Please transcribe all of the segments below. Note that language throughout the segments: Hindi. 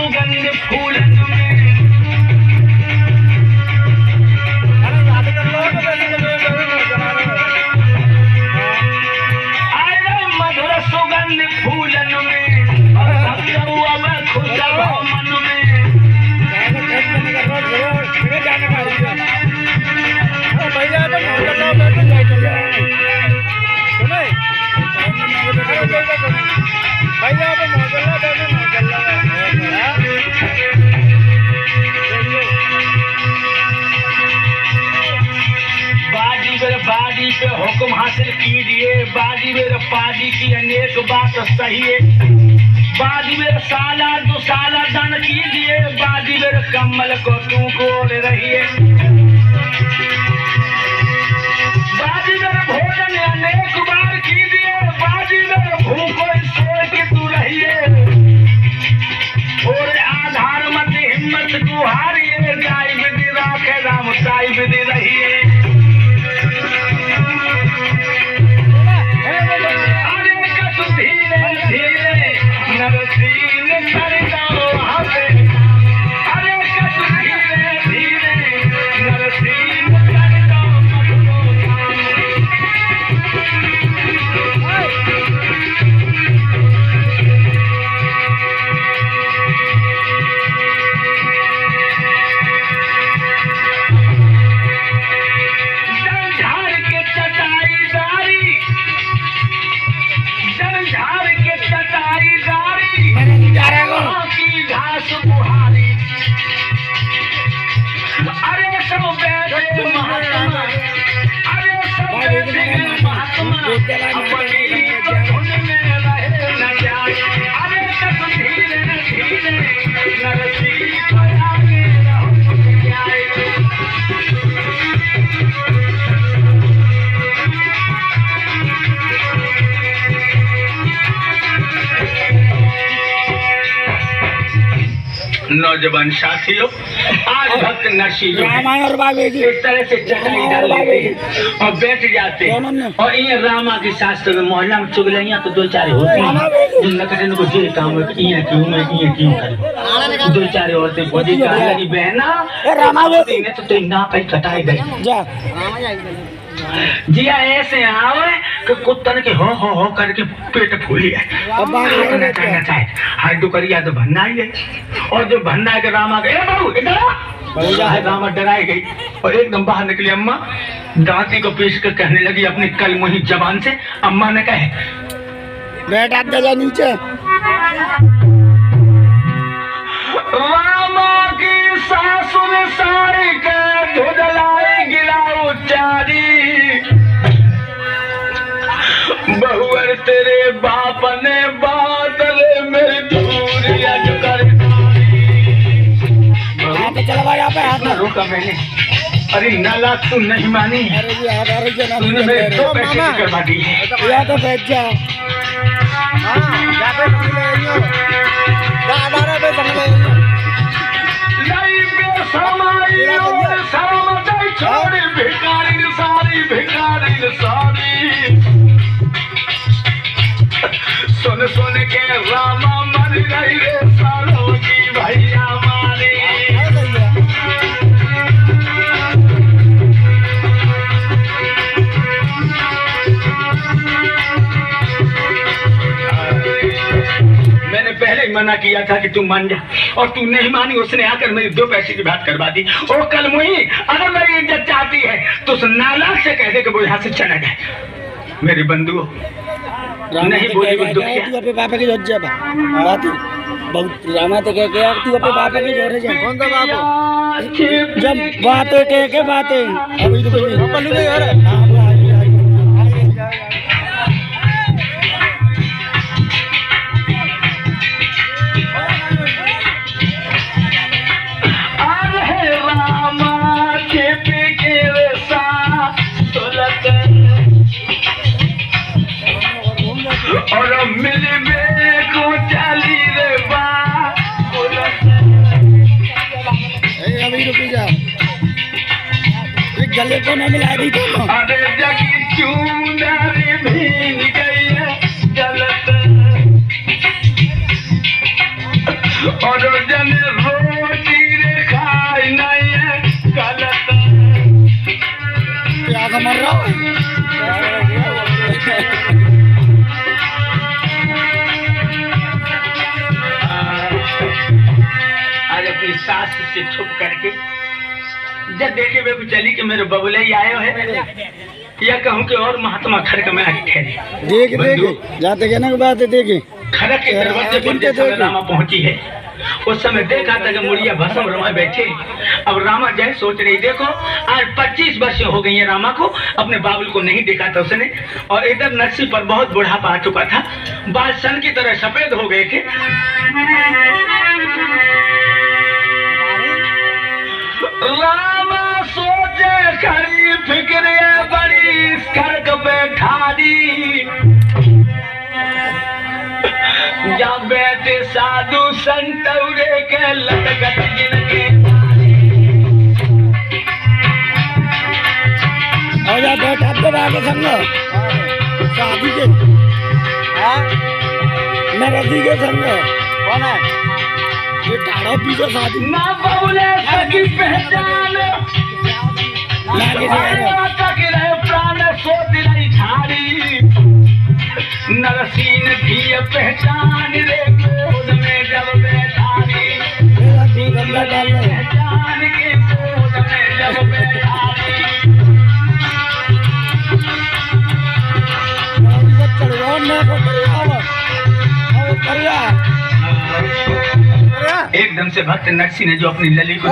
सुगंध फूलन में अरे मधुर सुगंध फूलन में अब खुशब मन में बाजी पे हुक्म हासिल कीजिए। बाजी मेरे पाजी की अनेक बात सही है। बाजी मेरे साला दो साला दान कीजिए। बाजी मेरे कमल को तू कोड़ रही है। बाजी मेरे भोजन अनेक बार कीजिए। बाजी मेरे भूखो सोच के तू रही है। और आधार मत हिम्मत तू हारिए। गाय विधि राखे राम साई विधि रही है। नौजवान साथियों, आज भक्त नरसिंह जो इस तरह से चटाई डाल लेते हैं और बैठ जाते हैं। और ये रामा के शास्त्र में मोहल्ला में चुगलियां तो दो चार होती हैं। जिन नकटन को जे काम है ये क्यों मैं ये क्यों करूं। दो चार औरतें बोली कहानी बहना रामा बोलती ने तो तेरी ना कहीं कटाई गई जा जिया ऐसे आवे कि कुत्तन के हो करके पेट फूली है। हाथ दुकरिया तो भन्ना ही है। और जो भन्ना के रामा के बाबू इधर है। रामा डराई गई और एकदम बाहर निकली। अम्मा दांती को पीस कर कहने लगी अपनी कलमुही जबान से। अम्मा ने कहे बेटा गजा नीचे। रामा की सासु ने साड़ी के धुदलाई गिराओ चारी। बहुवर तेरे बाप ने बादल मेरी दूरिया जो कर रोका मैंने। अरे नाला तू नहीं मानी। तूने मेरे 2 पैसे की करवा दी है। तो बैठ जा सुन सुन के रामा मर गई रे सालों की भैया मारी। मैंने पहले ही मना किया था कि तू मान जा और तू नहीं मानी। उसने आकर मेरी 2 पैसे की बात करवा दी। ओ कल मुही अगर मेरी इज्जत चाहती है तो उस नालायक से कह दे कि वो यहाँ से चला जाए। मेरी बंधुओं नहीं बोली तू अपने पापा की जोर जा बात बहुत रामा तो कह के यार तू अपने पापा की जोर जा। कौन सा बाप जब बातें कह के बातें अभी तो पल्लू नहीं यार। और मिली को चाली रे बा अभी रुक जा। गले को न मिला दी तो अरे जगी चूंदारी भीग गई है गलत। और जन रोटी रे खाई नहीं है गलत प्यास मर रहा हूँ। आज अपनी सास से छुप करके जब देखे वे चली कि मेरे बबुले ही आए है या कहूँ कि और महात्मा खड़क में आके ठहरे। देख जाते कहने की बात है। देखे खड़क के दरवाजे पर जिस समय रामा पहुंची है उस समय देखा था कि मुड़िया भस्म रमा बैठे। अब रामा जय सोच रही देखो आज 25 वर्ष हो गई है रामा को अपने बाबुल को नहीं देखा था उसने। और इधर नरसी पर बहुत बुढ़ापा आ चुका था, बाल सन की तरह सफेद हो गए थे। रामा सोचे खरी फिक्र बड़ी खड़क पे ठाड़ी या बैठे साधु संतौरे के लटकत जिनके और या बैठा तो आगे संग शादी के नरसी के संग कौन है ये ठाड़ा पीछे शादी ना बबुले सगी पहचान माता के रहे प्राण सो दिलाई झाड़ी नरसीन भी पहचान रे गोद में जब बैठारी पहचान के गोद में जब बैठारी एकदम से भक्त नरसी ने जो अपनी लली को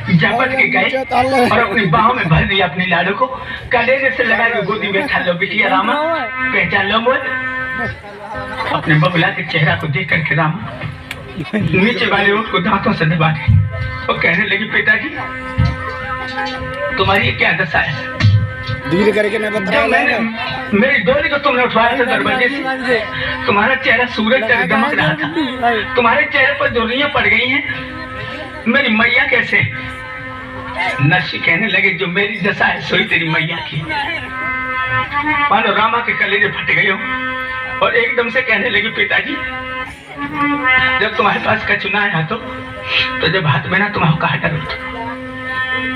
झपट के गए और अपनी बाहों में भर दिया अपनी लाडो को कलेजे से लगा के गोदी में बैठा लो बिटिया रामा पहचान लो मोल। अपने बबुला के चेहरा को देख करके रामा नीचे वाले ऊँट को दांतों से दबा के और कहने लगी पिताजी तुम्हारी क्या दशा है। धीरे करके न बताया मेरी डोरी को तुमने उठवाया था दरवाजे से, तुम्हारा चेहरा सूरज तरह दमक रहा था, तुम्हारे चेहरे पर डोरियां पड़ गई हैं, मेरी मैया कैसे। नरसी कहने लगे जो मेरी दशा है सोई तेरी मैया की। मानो रामा के कलेजे फट गए हो और एकदम से कहने लगी पिताजी जब तुम्हारे पास कचुना आया तो जब हाथ में ना तुम्हारा कहा डरो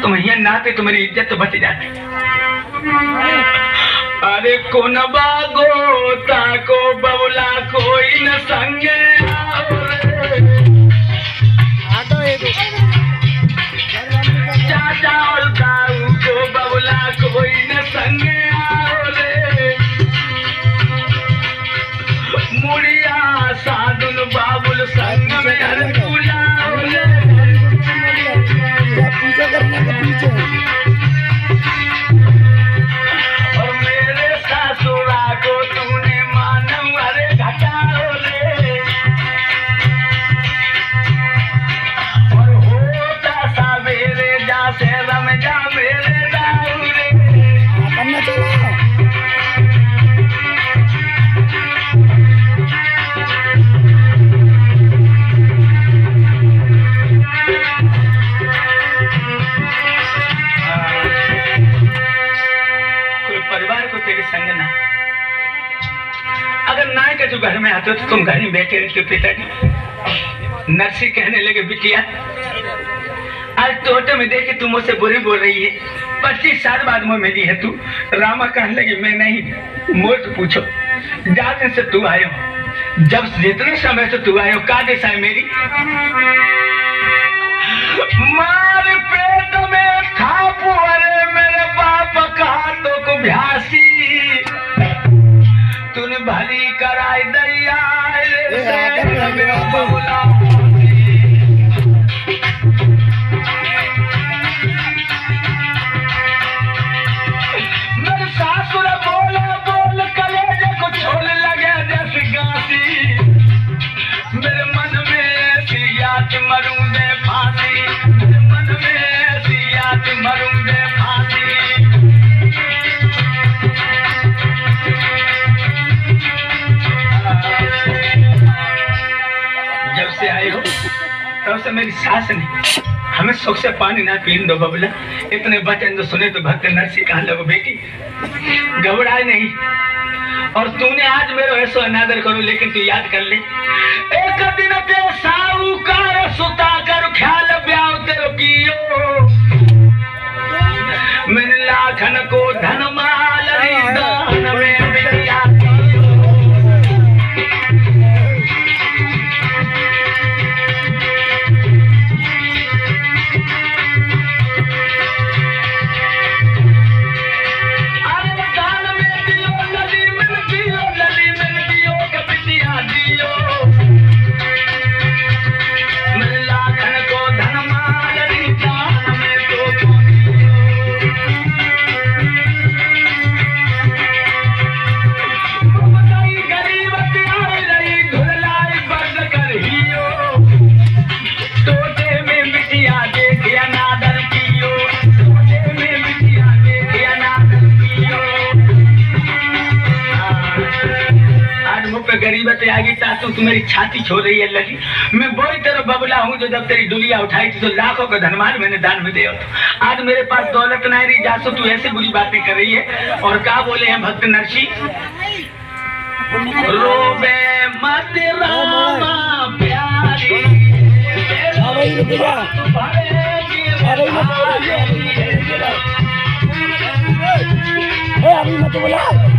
तुम यहाँ ना आते तो मेरी इज्जत तो बच जाती। अरे कौन बागो ताको बबुला कोई न संगे चाचा और दाऊ को बबुला कोई न संगे मुड़िया साधुन बाबुल संग में पीछे करने के पीछे और मेरे ससुरा को तूने मानव अरे घटाओ ले और होता सवेरे जा से रम जा मेरे दाऊ रे करना चला परिवार को तेरे संग ना अगर ना के तू घर में आते तो तुम घर ही बैठे रहते पिताजी। नरसी कहने लगे बिटिया आज तोटे में देखे तू मुझसे बुरी बोल रही है, 25 साल बाद मुझे मिली है तू। रामा कहने लगे मैं नहीं मुझसे पूछो जाते से तू आयो जब जितने समय से तू आयो का दिशा है मेरी। मार पेट में खापू अरे मेरे बाप कहा तो को भ्यासी तूने भली कराई दैया मेरे सासुर बोल कलेजे को छोड़ लगे जैसे गांसी मेरे मन में ऐसी याद मरूं दे फांसी मेरे मन में ऐसी याद मरूं दे फांसी। जब से आए हो तब से मेरी सास ने हमें सुख से पानी ना पीने दो बबला। इतने बचन जो सुने तो भक्त नरसी कहा लगो बेटी घबराए नहीं और तूने आज मेरे ऐसा अनादर करो, लेकिन तू याद कर ले एक दिन ते साहूकार सुता कर ख्याल ब्याह तेरो कियो, मैंने लाखन को धन माल दान में मिलिया। गरीबत आगे तातू तू मेरी छाती छोड़ रही है लगी। मैं वही तेरा बबला हूँ जो जब तेरी डुलिया उठाई थी तो लाखों का धनमान मैंने दान में दिया। आज मेरे पास दौलत नहीं रही, जासो तू ऐसे बुरी बातें कर रही है। और क्या बोले हैं भक्त नरसी, रोबे मत रामा प्यारी अभी मत बोला।